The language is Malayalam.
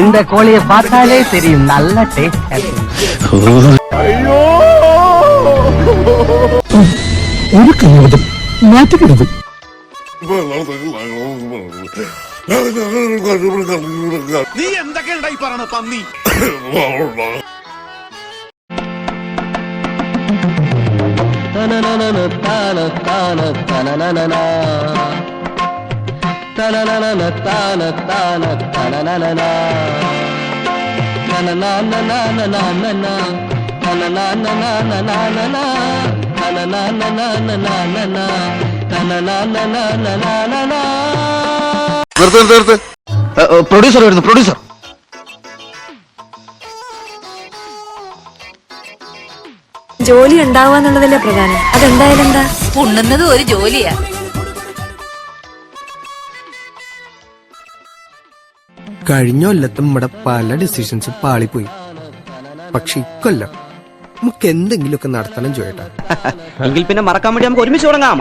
இந்த கோழியை பார்த்தாலே தெரியும் நல்ல டேஸ்ட். ഒരു കൈവതം മാറ്റിക്കിടത്. നീ എന്തൊക്കെയാ ഈ പറയണ പന്നി? പ്രൊഡ്യൂസർ വരുന്നു, പ്രൊഡ്യൂസർ. ജോലി ഉണ്ടാവുക എന്നുള്ളതല്ലേ പ്രധാനം. അതെന്തായാലും എന്താ ഉണ്ണുന്നത് ഒരു ജോലിയാ. കഴിഞ്ഞ കൊല്ലത്തും നമ്മുടെ പല ഡിസിഷൻസ് പാളിപ്പോയി. പക്ഷെ ഇക്കൊല്ലം നമുക്ക് എന്തെങ്കിലുമൊക്കെ നടത്തണം ചോദിട്ടാ. എങ്കിൽ പിന്നെ മറക്കാൻ വേണ്ടി നമുക്ക് ഒരുമിച്ച് തുടങ്ങാം.